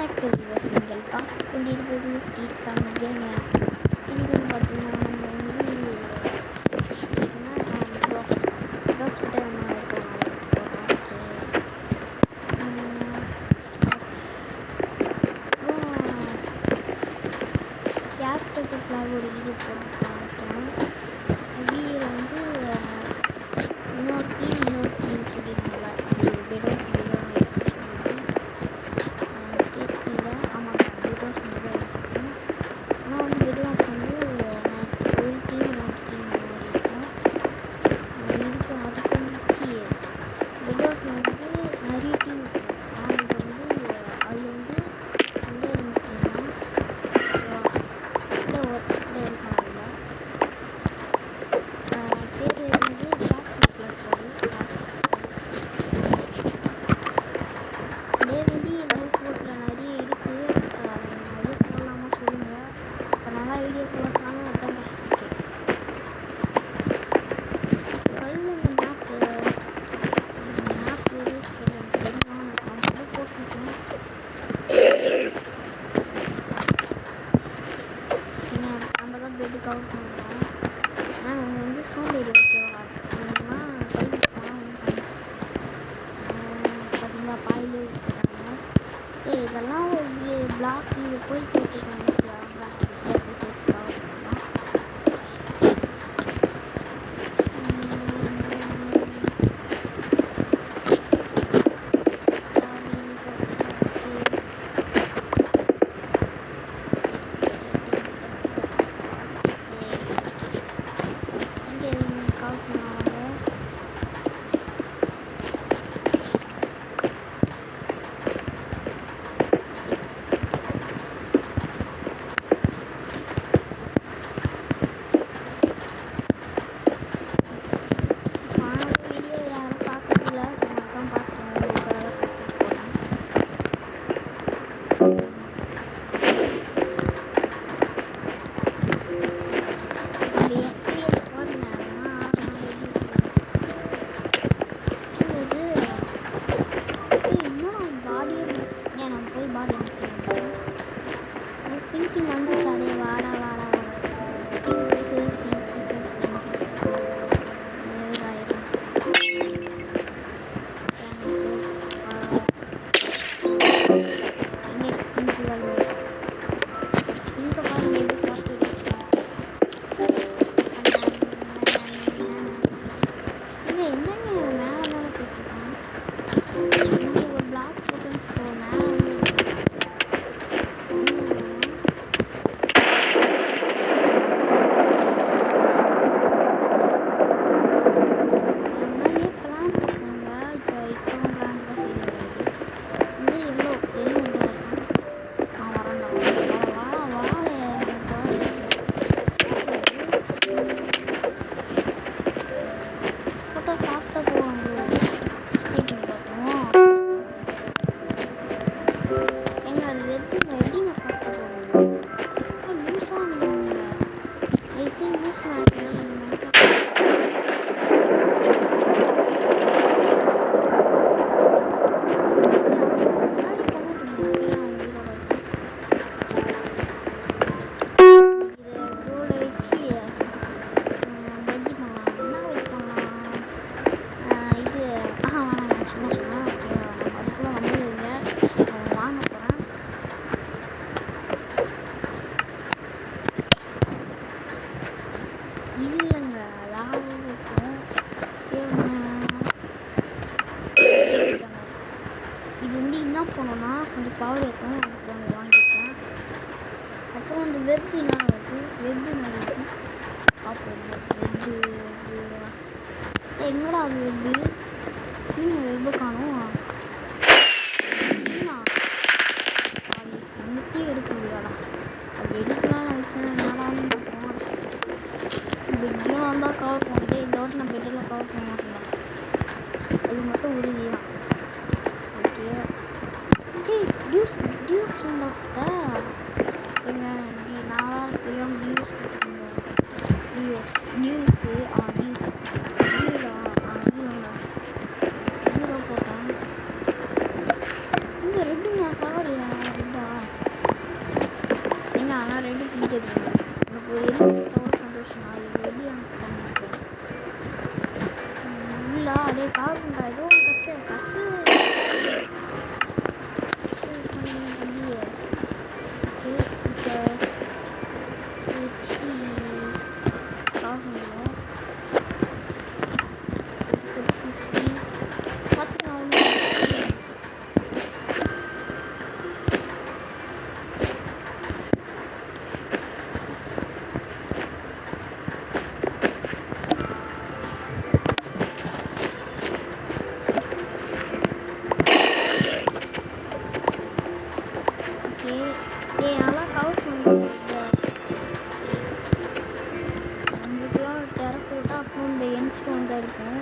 Back to viewers. நீங்கள் பார்த்து கொண்டிருப்பது ஸ்ட்ரீட் தமிழ் கேமர். இன்னைக்கு வந்து பார்த்தீங்கன்னா நம்ம வந்து ப்ராஸ் கிட்ட நம்ம கேப்சர் ஃப்ளாக் ஒரு வீடியோ போட்டு பார்த்தோம். வீடியோ வந்து இன்னொரு டீம் சொல்லியிருந்தாங்க. அது பெடோஸ் கேட்கல. ஆமாம், பெடோஸ் ஆனால் வந்து பெடோஸ் வந்து ஒரு டீம் இருக்கும். இதுக்கு அதுக்கு வந்து பெடோஸ் வந்து நிறைய டீம் இருக்கும். ஆனால் இது வந்து அதில் வந்து ரெண்டே ரெண்டு டீம் தான் ஒருத்தர் இருக்காங்க. பேர் வந்து கேப்சர் ஃப்ளாக் பேர் வந்து எங்கள் ஃபோட்டில் நிறைய இருக்குது. நிறைய சொல்லலாமா சொல்லுங்கள். இப்போ நல்லா வீடியோ போடலான்னு அதாங்க. சொல்லு இந்த மேப்பு யூஸ் பண்ணுறது தெரியும். நான் கம்ப்ளீட் போட்டுருக்கேன். நம்ம தான் பெட்டு கவர் பண்ணுறோம். ஆனால் அவங்க வந்து சோம்பேறி ஓகேவா. இல்லைன்னா கைக்கு போனால் பார்த்தீங்களா பாயிலே வச்சுருக்காங்க. இதெல்லாம் ஒரு பிளாக் இது போய் போட்டுருக்காங்க. பிளாக் சேர்த்து கவர் பண்ணலாம். போனோன்னா கொஞ்சம் பவர் ஏற்றும். அதுக்கு வந்து வாங்கிட்டேன். அப்புறம் அந்த வெப் என்ன வச்சு பார்ப்போம். எங்கடா அது வெப்பு காணும். அது முத்தி எடுக்க முடியாதா? அது எடுக்கலாம் வச்சேன். என்னடான்னு பார்ப்போம். பெட்லாம் வந்தால் கவர் பண்ணிட்டு இந்த வாட்டி நான் பெட்டில் கவர் பண்ண மாட்டேன். அது மட்டும் உறுதிதான். ஓகே டியூஸ் சொன்னப்ப எங்கள் நான் தெரியாமல் டியூஸ் போட்டேன். இந்த ரெண்டு கவர் ரெண்டா இருக்குது எனக்கு ஒரு எவ்வளோ சந்தோஷம் அது வெளியே அனுப்பிட்டாங்க இல்லை அப்படியே கால் பண்ணுறா ஏதோ கச்சு கச்சு தம்பியே ஓகே இப்போ வச்சு கால் பண்ணுவோம் பார்த்து நான் நல்லா ஹவுஸ் நம்மளுக்குலாம் டெர போட்டால் அப்புறம் இந்த என்ஸ்ட் வந்து இருக்கும்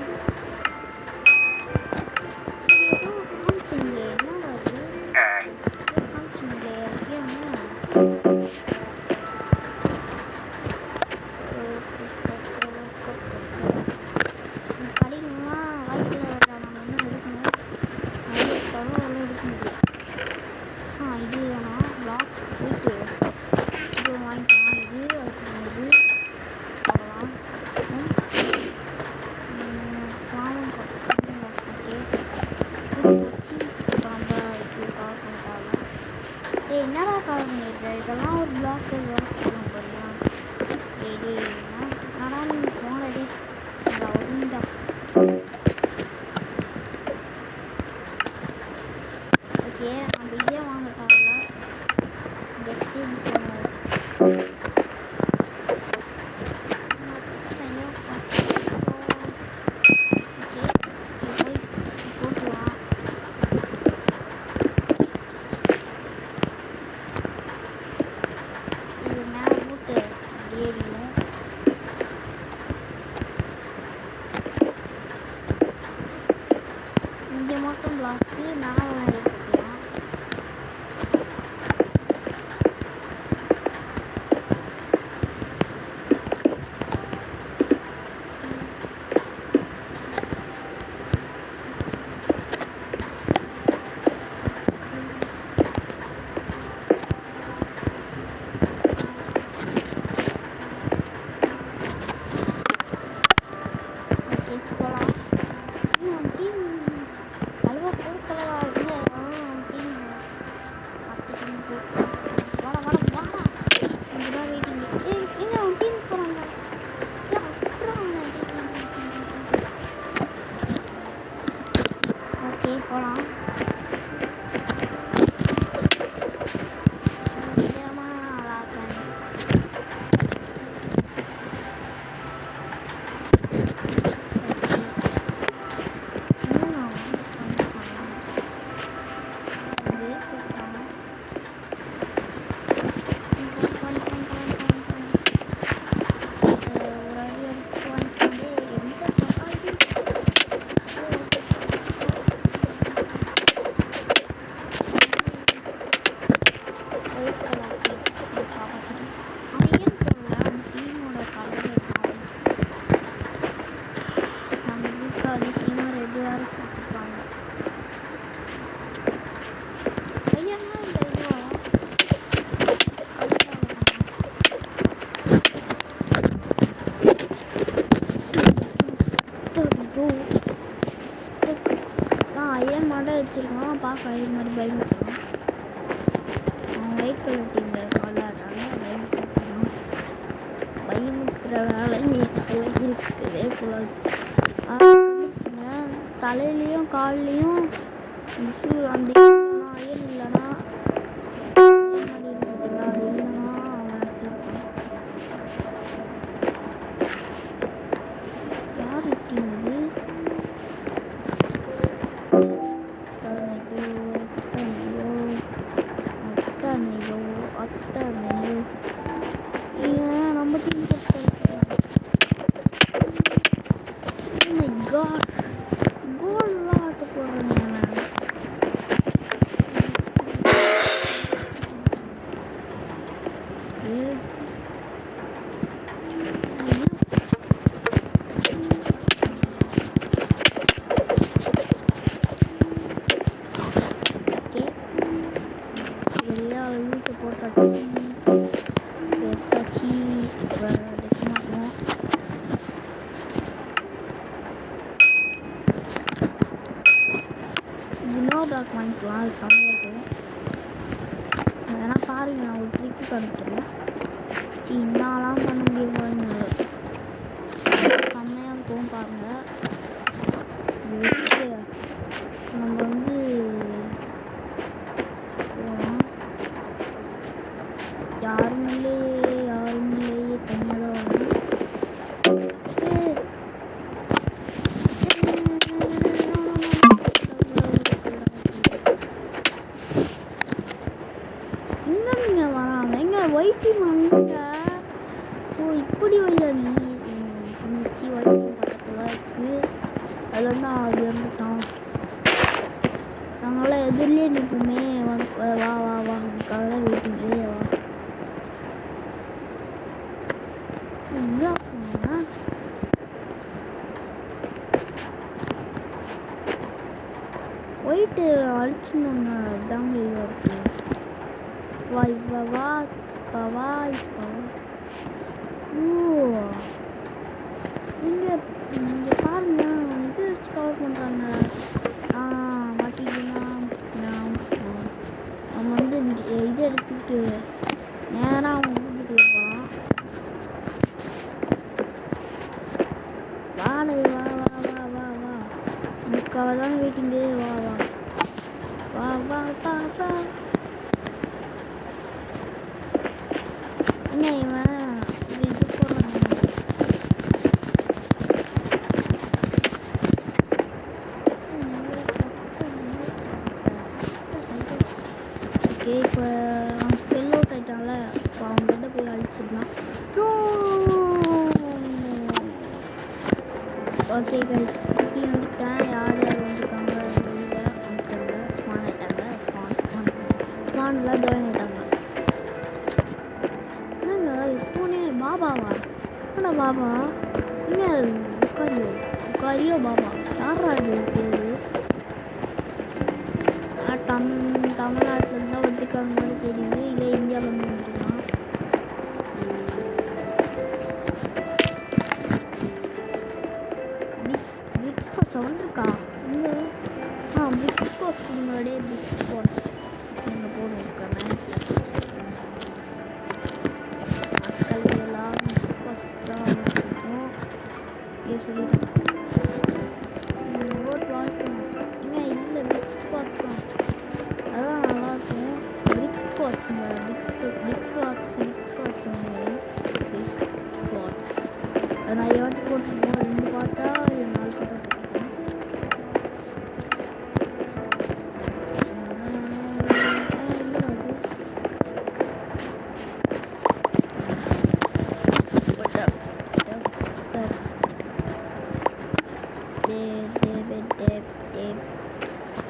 சரி ஏதோ காமிச்சிங்களே என்ன அது காமிச்சிங்களே படிக்கணும்னா வாழ்க்கையில் நம்ம என்ன எடுக்கணும் நிறைய தகவல் எடுக்க முடியும் இது வேணாம் பிளாக்ஸ் போயிட்டு இது வாங்கிக்கலாம் இது அதுக்கு இது போடலாம் பாவம் ஓகே வச்சு ரொம்ப இது கவர் பண்ணிட்டாங்க என்னடா கவர் பண்ணியிருக்க இதெல்லாம் ஒரு பிளாக் போடணும் பாருங்க இது என்னடா நீங்கள் போனதே இந்த ஒருந்தா ஓகே நம்ம இதே வாங்கிட்டாங்க எக்ஸ்சேஞ்ச் பண்ணுவோம் போட்டுலாம் இது மேலே போட்டு ஏறியும் இங்கே மட்டும் பிளாக்கு மேலே நிறைய போட்டுக்கலாம் ஓகே போகலாம் இன்னும் டீம் அல்வா பொருட்களவா இல்லை டீம் வாடா வாடா வாடா கொஞ்ச நேரம் வெயிட்டிங் எங்க அவன் டீம் போகிறாங்க ஓகே போகலாம் நல்லா இருக்கேன் ஏன் மாடல் வச்சிருக்கான் பார்க்க இது மாதிரி பயந்துருக்கான் அவன் ஒயிட் கலர் டீமில் விளாட்றாங்க பயமுத்துற வேலை இருக்கவே கூடாது தலையிலையும் கால்லையும் அந்த அயல் இல்லைன்னா அது இல்லைன்னா அவன் வச்சிருக்கான் யார் இருக்கீங்க நம்ம டீம் கோல்லாம் ஆட்ட போடுறேன் எல்லா வீட்டு போட்டாச்சு ஸ்னோ பிளாக் வாங்கிக்கலாம், அது செம்மையாக இருக்கும். ஏன்னா பாருங்க, நான் ஒரு ட்ரிக்கு காமிக்கிறேன். என்னலாம் பண்ண முடியுமா, செம்மையாக இருக்கும் பாருங்க. நம்ம வந்து யாரும் இல்லையே தனியாக இன்னும் நீங்கள் வராம எங்க ஒய்ஃபி மங்க. ஓ இப்படி வையா நீ மிச்சி ஒய்ஃபி பக்கத்தில் இருக்கு. அது வந்து அது வந்துட்டான். நாங்களாம் எதிரிலே நிற்போமே. வா வா வா அதுக்காக தான் வெயிட்டிங்லே வா. ஒயிட்டு அழிச்சுனாங்க, அதாங்க இதுவாக இருக்கு. வா இப்போ வா இப்போ வா இப்போ. ஓ இங்கே பாருங்க, இது வச்சு கவர் பண்ணுறாங்க. மாட்டிக்கலாம். நம்ம வந்து இதை எடுத்துக்கிட்டு நேராக அவங்க வீட்டுக்குள்ள போகலாம். வாழை வா வா வா வா வா முக்காக தான் வெயிட்டிங்கு. வா வா வா வா வா வா. என்ன இவன் இது போடுறாங்க. ஓகே இப்போ அவன் ஸ்பெல் அவுட் ஆகிட்டான்ல, இப்போ அவங்ககிட்ட போய் அழிச்சிடலாம். ஓகே கைஸ், சுற்றி வந்துட்டேன். யார் யார் வந்துருக்காங்க வெளியில் வந்துட்டாங்க. ஸ்பான் ஆகிட்டாங்க. ஸ்பானில் ஜாயின் ஆகிட்டாங்க. என்னங்க இப்போனே பாபாவா? என்ன பாபா? என்ன உக்காரியோ பாபா? யாரா அது பேர்? தமிழ்நாட்டில் தான் வந்துருக்காங்க மாதிரி தெரியுது. இல்லை இந்தியாவில் வந்து வந்துருக்கான். பிக் ஸ்பாட்ஸ் வந்துருக்கா இங்கே? பிக் ஸ்பாட்ஸ் முன்னாடியே பிக் ஸ்பாட்ஸ் நீங்கள் போட்டுருக்காங்க. மக்கள் எல்லாம் பிக் ஸ்பாட்ஸ் தான் வந்துருக்கோம். இங்கே சொல்லியிருக்கோம். ஓட் வாழ்க்கணும் ஏங்க இல்லை பிக் ஸ்பாட்ஸ் தான், அதான் நல்லாயிருக்கும். பிக் ஸ்பாட்ஸுங்க. பிக் ஸ்பாட்ஸ் அதை நான் ஏவாட்டி போட்டுருக்கோம். 2 பாட்டா 4 பாட்டா போட்டுருக்கேன்.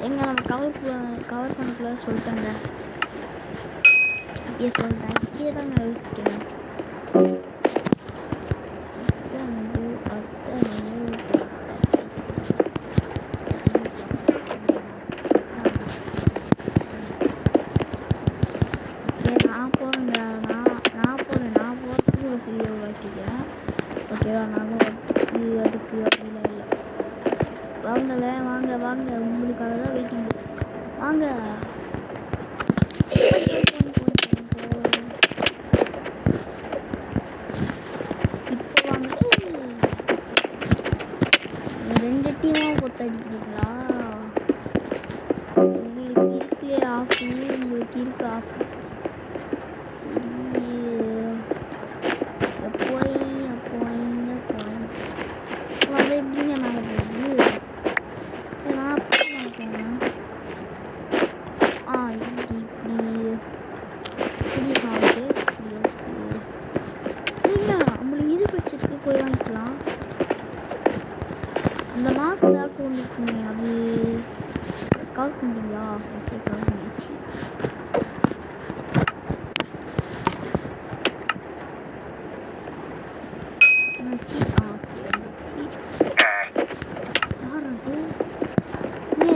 எங்க நம்ம கவர் பண்ணல சொல்லிட்டாங்க. இப்படியே சொல்லிட்டேன். இப்படியே தான் நான் யோசிக்கிறேன். ஓகேவா? நானும் அதுக்கு அப்படிலாம் இல்லை. வாங்கல வாங்க வாங்க, உங்களுக்காக தான் வெயிட்டிங். வாங்க இப்போ வாங்க. 2 டீமாக கொத்தடிக்கிறீங்களா? உங்களுக்கு இருக்கே ஆஃப், உங்களுக்கு இருக்கு ஆஃப். அது எப்படிங்க மேலே போகுது? நான் போனேன். இல்லைங்க நம்மளுக்கு இது வச்சுருக்கு, போய் வாங்கிக்கலாம். அந்த மார்க் ஏதாவது ஒன்று இருக்குங்க, அது கால் பண்ணுறீங்களா? ஓகே கால் பண்ணிடுச்சு.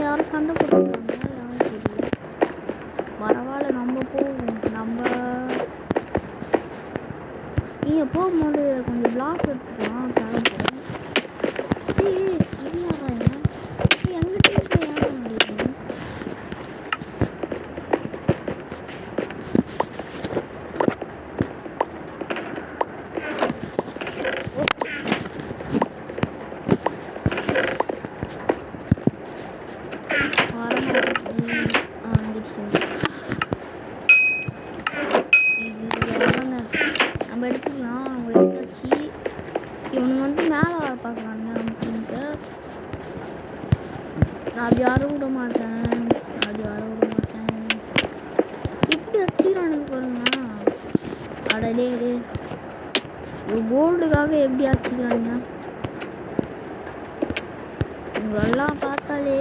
யாரும் சண்டை போட்டுருக்காங்க, யாரும் தெரியல. பரவாயில்ல, நம்ம போவோம். நம்ம நீங்க போகும்போது கொஞ்சம் பிளாக் எடுத்துக்கலாம். கிளம்பும் எங்கிட்ட ஏன் முடியும்? டே ஒரு கோல்டுக்காக எப்படி ஆச்சுக்கிறாங்க உங்களெல்லாம் பார்த்தாலே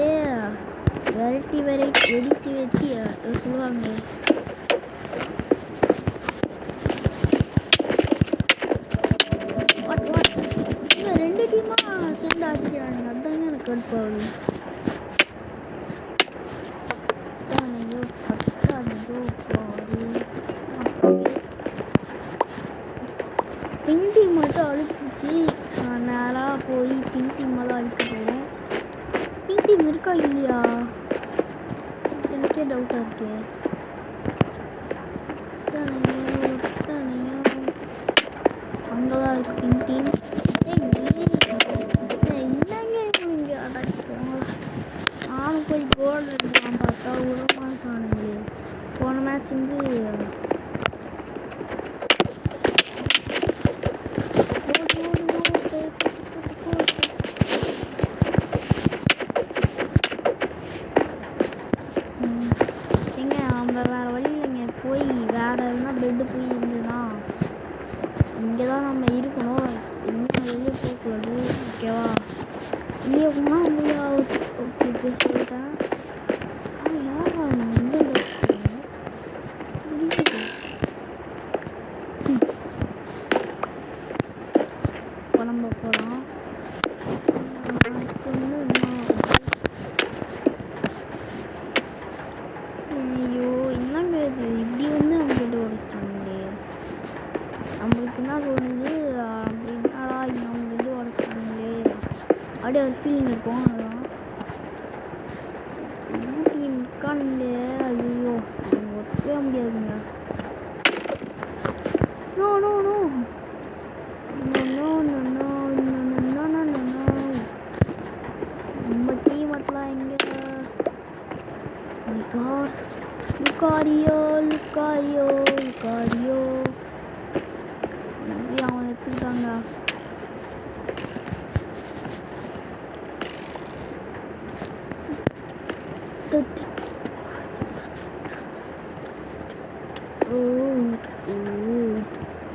வெடித்து வச்சு சொல்லுவாங்க. ரெண்டு டீமா சேர்ந்து ஆச்சுக்கிறாங்க. அதுதாங்க எனக்கு கடுப்பாகுது. பிங்க் டீம் மட்டும் அழிச்சிச்சு. நேராக போய் பிங்க் டீம் தான் அழிக்க போகிறோம். பிங்க் டீம் இருக்கா இல்லையா எனக்கே டவுட்டாக இருக்கு. அங்கதான் இருக்கு பிங்க் டீம். என்னங்க இங்கே அடைச்சோம். நானும் போய் கோல்டு எடுக்கலாம் பார்த்தா உரமாக காணுங்க. போன மேட்ச் எங்க அவங்க வேற வழி இல்லைங்க. போய் வேற எதுனா பெட்டு போய் இருந்துன்னா இங்கேதான் நம்ம இருக்கணும். இன்னும் வெளியே போகக்கூடாது. ஓகேவா? வெளியே போனால் வெளியே ஓகே சொல்லிட்டேன். இப்போ நம்ம போகலாம். ஐயோ என்னங்க இது இப்படி நம்மகிட்ட உடச்சிட்டாங்களே. நம்மளுக்கு என்ன தோணுது அப்படின்னா நம்மகிட்ட உடச்சிட்டாங்களே அப்படியே ஒரு ஃபீலிங் இருக்கும். அதெல்லாம் ஊட்டி இருக்கானுங்களே. ஐயோ ஒத்தவே முடியாதுங்க. நோ நோ நோ நம்ம டீம் மட்டும் எங்க லுக்காரியோ அவன் எடுத்துக்கிட்டாங்க.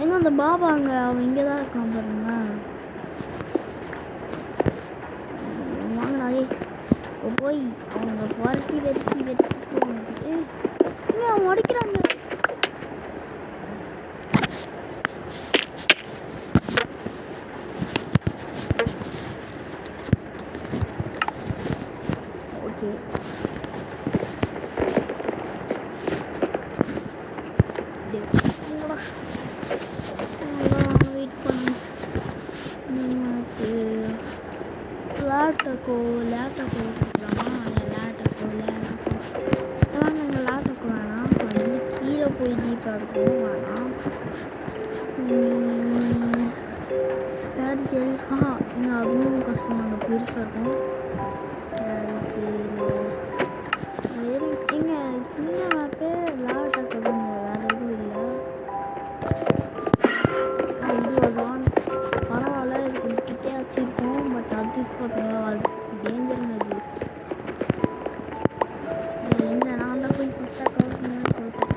எங்க அந்த பாபாங்க அவன் இங்கதான் இருக்கான் பாருங்க. வாங்கினாலே போய் அவங்க குவாலிட்டி வெட்டி அவன் உடைக்கிறாங்க. ஓகே வெயிட் பண்ணு. லேட்டக்கோ கொடுக்கலாமா? லேட்டக்கோ இதெல்லாம் நாங்கள் லேட்டக்கோ வேணாம். கீழே போய் டீப்பாக இருக்கும் வேணாம். இன்னும் அதுவும் கஷ்டம். நாங்கள் பெருசாக இருக்கும். எங்க சின்ன மேப்பு லேட்டக்கோ தாங்க, வேறு எதுவும் இல்லை. இது வருவான் பரவாயில்ல. இது கொஞ்சம் கிட்டே வச்சுருக்கோம். பட் அது பார்த்தீங்களா அது டேஞ்சர்னது. எங்க நான் தான் போய் ஃபஸ்ட்டாக கவர் பண்ணு சொல்லிட்டேன்.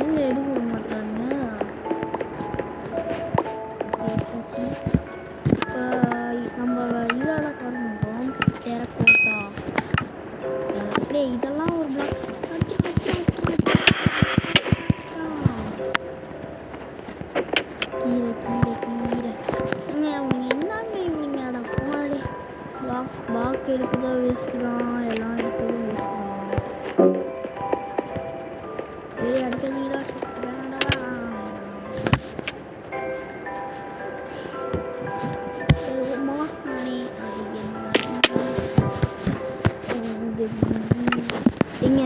எங்க எடுக்க மாட்டாங்க. நம்ம இதால கவர்மெண்டோம் டெரக்கோட்டா. அப்படியே இதெல்லாம் ஒரு பிளாக் கீரை அவங்க என்னங்க இவங்க அட போனாலே பாக்கு எடுக்குதோ வேஸ்ட்டு தான். எல்லாம் எடுக்கிறது வேஸ்ட்டு தான். அடிக்கிறீங்களா எங்க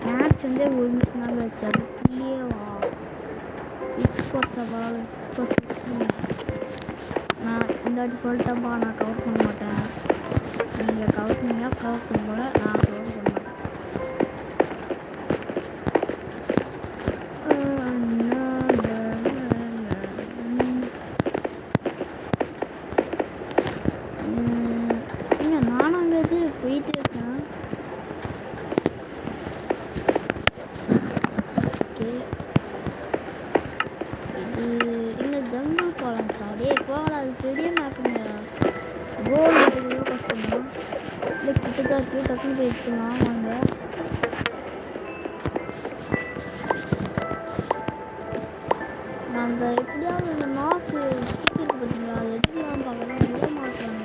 மேட்ச் ஒரு நாள் வச்சு அதுக்குள்ளேயே நான் இந்த வாட்டி சொல்லிட்டேன்ப்பா, நான் கவர் பண்ண மாட்டேன். நீங்கள் கவர் பண்ணீங்கன்னா கவர் பண்ண போல, நான் கவர் பண்ண மாட்டேன். இங்கே ஜங்கிள் பாலன்ஸா டே போகலாம், அது பெரிய மேப்புங்க. கோல்டு எவ்வளோ கஷ்டமா இல்லை கிட்டதான் இருக்குது, டக்குன்னு போய் எடுத்துக்கலாம் வாங்க. நான் அந்த எப்படியாவது இந்த நாக்கு ஸ்டிக் இருக்கு பார்த்தீங்களா, அது எடுக்கலாம் பார்க்கலாம், விட மாட்டாங்க.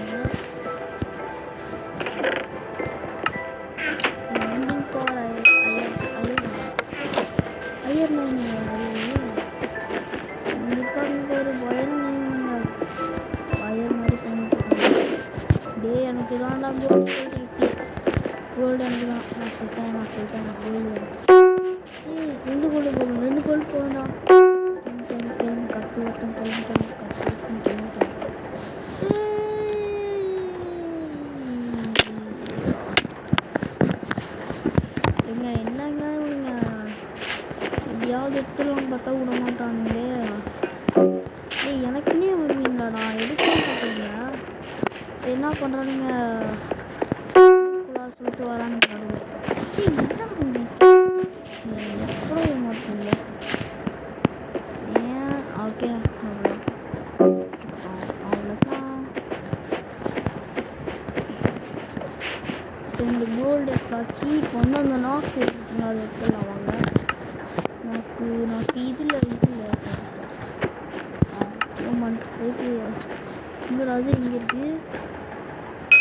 எண்டிங் போகிற ஐயர் இதுக்காக ஒரு ஒயர் மாதிரி பண்ணிட்டு டே எனக்கு தான்டா கோல்டு எனக்கு தான். நான் சொல்லிட்டேன் கோல்டு ரெண்டு கோல்டு போகணும், 2 கோல்டு போகணும்டா. கட்டு வட்டம் என்னங்க இவங்க எப்படியாவது எடுத்துருவாங்க பார்த்தா விட மாட்டானுங்களே. ஏய் எனக்குன்னே வருவீங்களாடா, எடுக்கணும் பார்த்தீங்க என்ன பண்ணுறானுங்க சொல்லிட்டு வரானுங்க. எப்போ மாட்டீங்க ஏன் ஓகே அவ்வளோதான். இந்த கோல்டு காட்சி இப்போ வந்து அந்த நாக்கு அது எடுத்துடலாம் வாங்க. நாக்கு இதில் இங்கே இங்கே இருக்குது.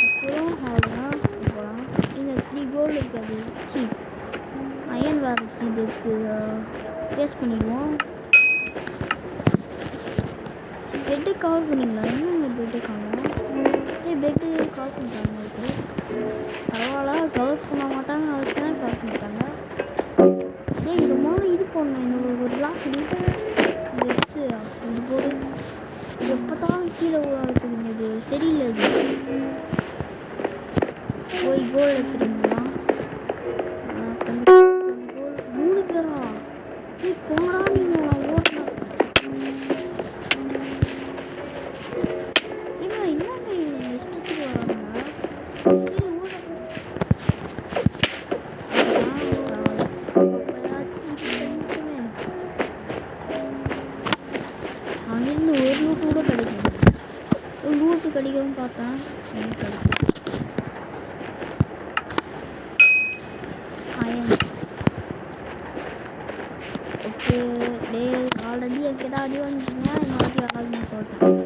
அப்புறம் அவ்வளோதான் போகலாம். இங்கே 3 கோல்டு இருக்காது, சி அயன் வேறு இது இருக்குது, வேஸ்ட் பண்ணிடுவோம். பெட்டு கவர் பண்ணிங்களா? இன்னும் பெட்டு காணும். பெட்டு கவர் பண்ணிட்டாங்க உங்களுக்கு பரவாயில்ல, கவர் பண்ண மாட்டாங்க, அவசியம் கவர் பண்ணிட்டாங்க. இது மாதிரி இது பண்ணணும், இந்த ஒரு பிளாக் எடுத்து இது போடு. எப்போதான் கீழே ஊழத்துக்குங்க, இது சரியில்லை. இது போய் கோல் எடுத்துருங்களா? 3 பேரா? போனா நீங்கள் ஓட்டலாம். என்னங்க இஷ்டத்துக்கு வராங்க. அங்கிருந்து ஒரு லூட்டு கூட கிடைக்கும். ஒரு லூட்டு கிடைக்கவும் பார்த்தேன், எனக்கு கிடைக்கும். ஓகே டே ஆல்ரெடி என்கிட்ட அடி வந்துச்சுன்னா இன்னொரு வராதுன்னு சொல்லிட்டேன்.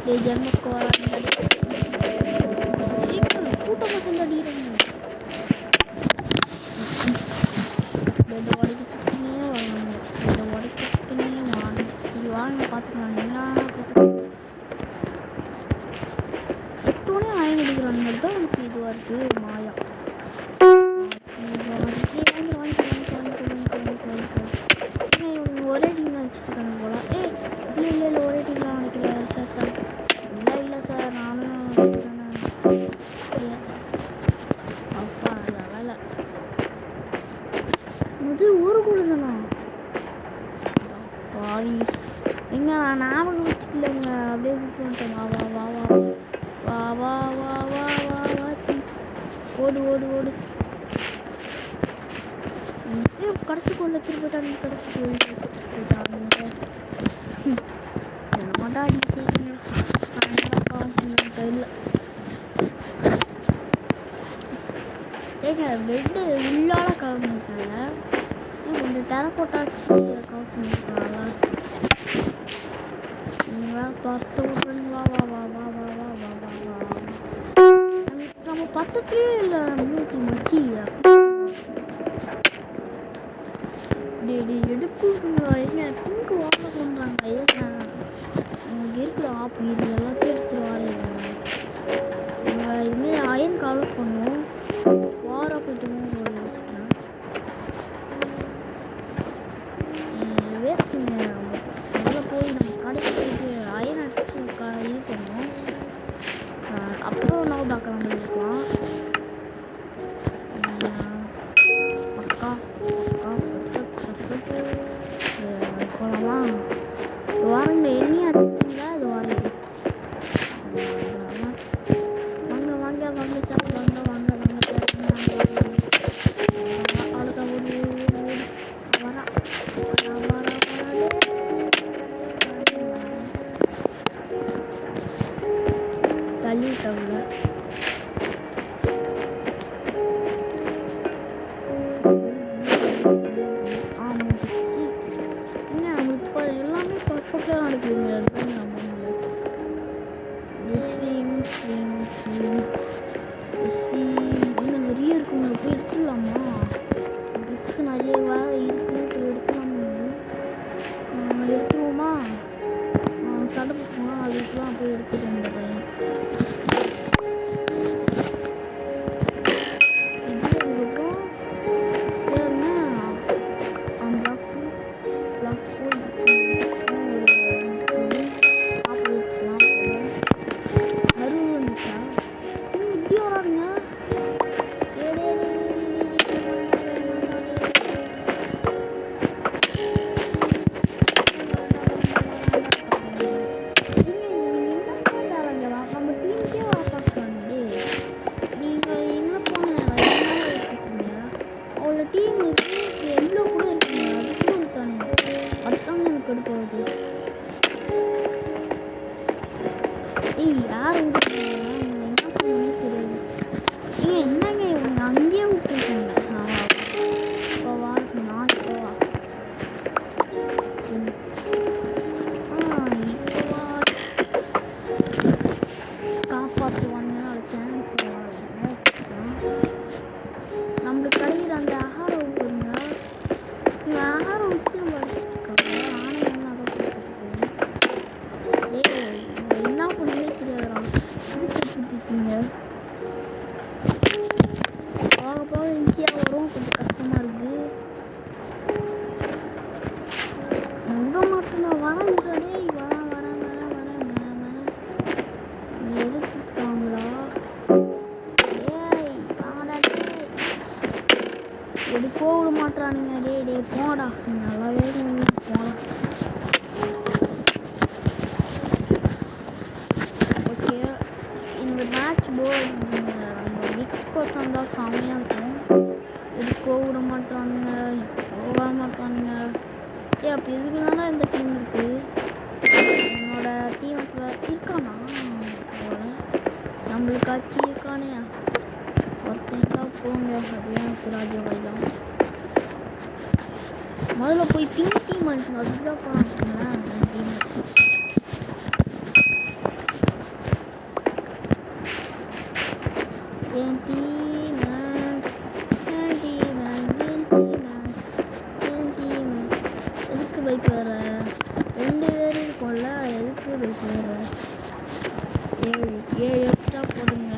டே ஜென்மக்கு வராது கூட்டமாக சேர்ந்து அடிக்கிறாங்க. பெட்டை உடைக்கிறதுக்குனே வரணும், பெட்டை உடைக்கிறதுக்குனே வாங்க. சரி வாங்க பார்த்துக்கலாம். எல்லாம் எத்தோடனே ஆயம் அடிக்கிறாங்க தான் எனக்கு இதுவாக இருக்குது மாயா. ஒரே டீம் தான் வச்சுருக்காங்க போல. இல்லை ஒரே டீம் தான் நினைக்கிறேன் சார். இல்லை சார் நானும் அப்பா வேலை இது ஊரு கூட தானா வாவி எங்க நான் ஞாபகம் வச்சுக்கலங்க, அப்படியே கூப்பிட்டு வந்துட்டேன். வா ஓடு கடைசி கொண்டு திருப்பிட்டாங்க. கடைசி போயிட்டாங்க மாட்டாடி கையில். ஏங்க பெட்டு உள்ளால கவர் பண்ணிட்டாங்க, கொஞ்சம் டெரப்போட்டாச்சு கவர் பண்ணிட்டாங்க. நீங்கள் பார்த்து விட்றீங்களா? வா நம்ம பக்கத்துலேயே இல்லை மூட்டி மச்சி. எடுக்குங்க என்ன பிங்கு வாங்க பண்ணுறாங்க. உங்களுக்கு இருக்கிற ஆப் இது எல்லாத்தையும் எடுத்துருவாங்க. இதுமாரி அயன் கால் பண்ணுவோம், வாரா போயிட்டு வச்சுக்கலாம். வேஸ்ட்டுங்க, முதல்ல போய் நம்ம கடைக்கு போயிட்டு அயன் அடிச்சு இது பண்ணுவோம். அப்புறம் நம்ம பார்க்கலாம் இருக்கலாம். அக்கா டீம் இருக்கு எவ்வளோ கூட இருக்குங்க அது கூட விட்டானுங்க அதுதான் எனக்கு கடுப்பாகுது யார் என்ன பண்ணவே தெரியாது என்னங்க இவங்க அங்கேயே விட்டுருக்காங்க இப்போ வா நான் இப்போ வா காப்பாற்றுவான்னு நினச்சேன் நம்மளுக்கு கிடைக்கிற அந்த ஆகாரம் பாருங்க இந்த ஆகாரம் வச்சு நம்ம அடிச்சிருக்காங்க ஆனால் அதை கொடுத்துருக்கோம் என்ன பண்ணவே தெரியாதுறான் இருக்கீங்க போக போக ஈஸியாக வரும் கொஞ்சம் கஷ்டமாக இருக்குது விட மாட்டேன் வரேன் எடுத்துட்டாங்களா ஏய் வாடா எடுக்கோ விட மாட்டானுங்க டே போடா நல்லாவே போடா ஓகே இந்த மேட்ச் போர்டு நம்ம மிக்ஸ் பர்சன் தான் செம்மையாக இருக்கும் எடுக்கோ விட மாட்டானுங்க போக மாட்டானுங்க அப்போ இதுக்கு தானே இந்த டீம் இருக்கு என்னோட டீம் இருக்கானா நம்மளுக்காச்சு இருக்கானே ஒருத்தங்க போங்க அப்படியே எனக்கு ராஜ்யவாய்தான் முதல்ல போய் பிங்க் டீம் அனுப்புங்க அதுதான் போனாங்களேன் என் டீம் என் டீம் எதுக்கு பைக் வர 2 பேர் இருக்கும்ல எதுக்கு பைக் வர 7 எக்ஸ்ட்ரா போடுங்க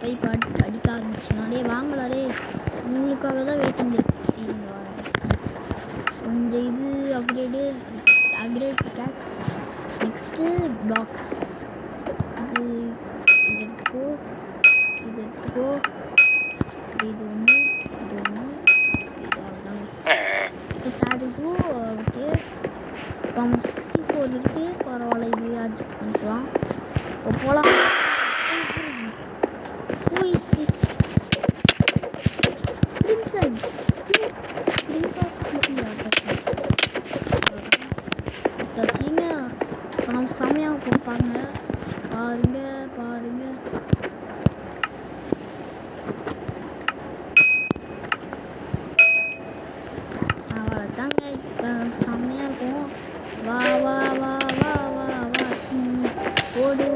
பைப் அடிக்க ஆரம்பிச்சுனாலே வாங்கலாரே உங்களுக்காக தான் வெயிட்டிங் கொஞ்சம் இது அப்கிரேட் டேக்ஸ் நெக்ஸ்ட்டு பாக்ஸ் இது எடுத்துக்கோ இது ஒன்று ஓகே ஃப்ரம் 64 இருக்கு பரவாயில்ல இது அட்ஜஸ்ட் பண்ணிக்கலாம் இப்போ போகலாம் நம்ம செம்மையாக கொடுப்பாங்க பாருங்க அவ்வளோதாங்க இப்போ செம்மையாக இருக்கும் வா ஓடு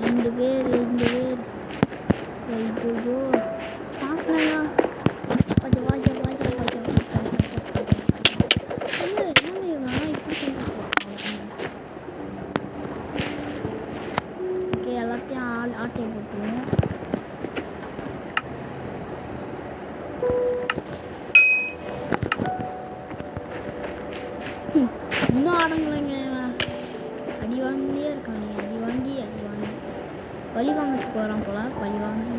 2 பேர் ஐயோ பார்க்கலாம் ஓகே எல்லாத்தையும் ஆட்டை போட்டுருவோம் இன்னும் ஆடங்களைங்க அடி வாங்கியே இருக்கானே அடி வாங்கி பழி வாங்கிறதுக்கு வரான் போல பழி வாங்கி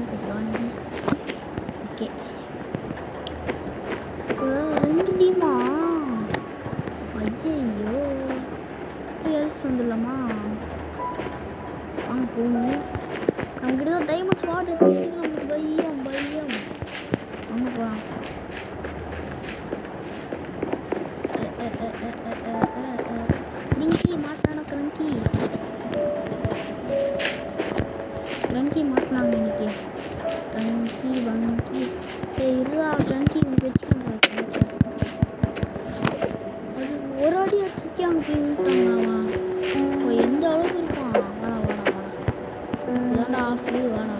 ஓகே 2 டீமா ஐயோ எல்ஸ் வந்துடலாமா வாங்க போகணும் நம்மக்கிட்ட தான் டைமண்ட் ஸ்பாட் இருக்கு நம்மளுக்கு பையம் வாங்க போகலாம் கிரங்கி மாட்டானா கிரங்கி மாட்டினாங்க இன்னைக்கு கிரங்கி இருடா கிரங்கி உனக்கு வச்சுக்கோங்க அது ஒரு அடி அடிச்சுக்கே அங்கே போய் விட்டாங்களாவா இப்போ எந்த அளவுக்கு இருப்பான் வாடா இதாண்டா ஆப்பு வாடா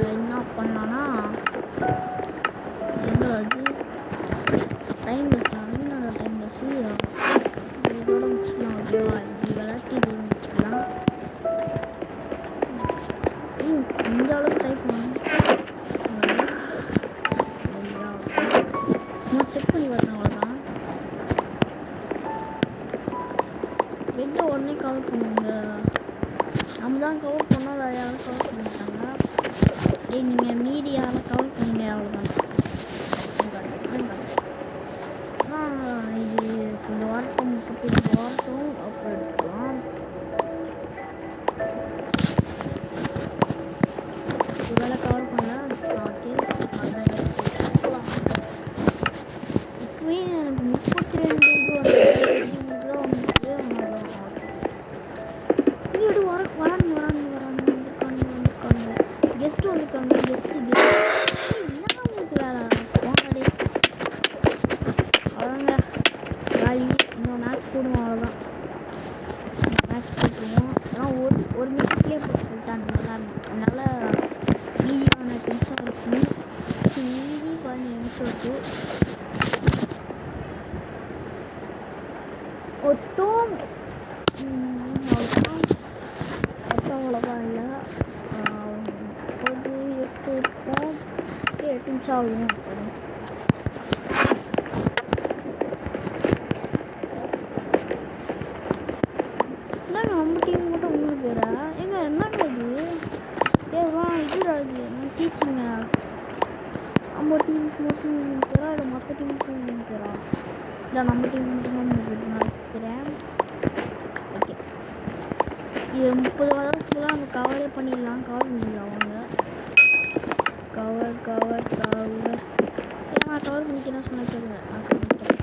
என்ன பண்ணலான்னா அது டைம் பேசலாம் இன்னொரு டைம் பேசி இதோட முடிச்சுக்கலாம். ஓகேவா? இப்படி விளாட்டி இது முடிச்சுக்கலாம். இந்த அளவுக்கு டைப் பண்ணணும். செக் பண்ணி பார்த்தேன். அவ்வளோதான். பெட்டை உடனே கவர் பண்ணுங்க. நம்ம தான் கவர் பண்ணோம், வேறு யாரும் கவர் பண்ணிட்டாங்க. நீங்கள் மீதி யாரும் கவர் பண்ணீங்க. அவ்வளோதான். இது கொஞ்சம் வாரட்டும், 35 வாரட்டும் அப்புறம் எடுத்துக்கலாம். ஒரு வேளை கவர் பண்ணல. ஓகே, இப்போவே எனக்கு 32 இது தான் வந்துட்டு. வீடு வராங்க கெஸ்ட்டு வந்துருக்காங்க. கெஸ்ட்டு என்ன உங்களுக்கு வேலை போங்கடி. அவ்வளோங்க காலி. இன்னும் மேட்ச் போடுவோம். அவ்வளோதான், மேட்ச் போட்டுருவோம். ஏன்னா ஒரு நிமிஷத்துலேயே போட்டு சொல்லிட்டாங்க. அதனால் மீதியான நிமிஷம் இருக்கு. மீதி 15 நிமிஷம் இருக்குது. ஒத்தும் அவ்வளோதான் இல்லை. 8 இருக்கும். 8 நிமிஷம் ஆகும். என்னங்க நம்ம டீம் மட்டும் 3 பேரா? ஏங்க என்னங்க இது? ஏவா இது டீச்சிங்க. நம்ம டீமுக்கு மட்டும் 3 பேரா இல்லை மற்ற டீமுக்கு 3 பேரா? இல்லை நம்ம டீம் மட்டும் 3 பேர் நினைக்கிறேன். ஓகே, இது 30 வருஷத்துக்குலாம் நம்ம கவரே பண்ணிடலாம். கவர் பண்ணிடலாம். அவங்க கவர் ஏன்னா கவர் பண்ணிக்கிறேன் சொன்ன கேளுங்க. நான் கவர் பண்ணிக்கிறேன்.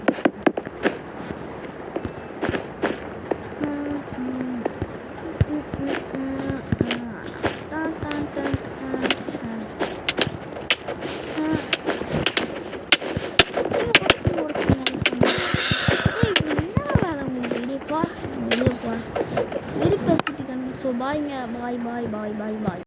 ஸோ பாய்ங்க. பாய்.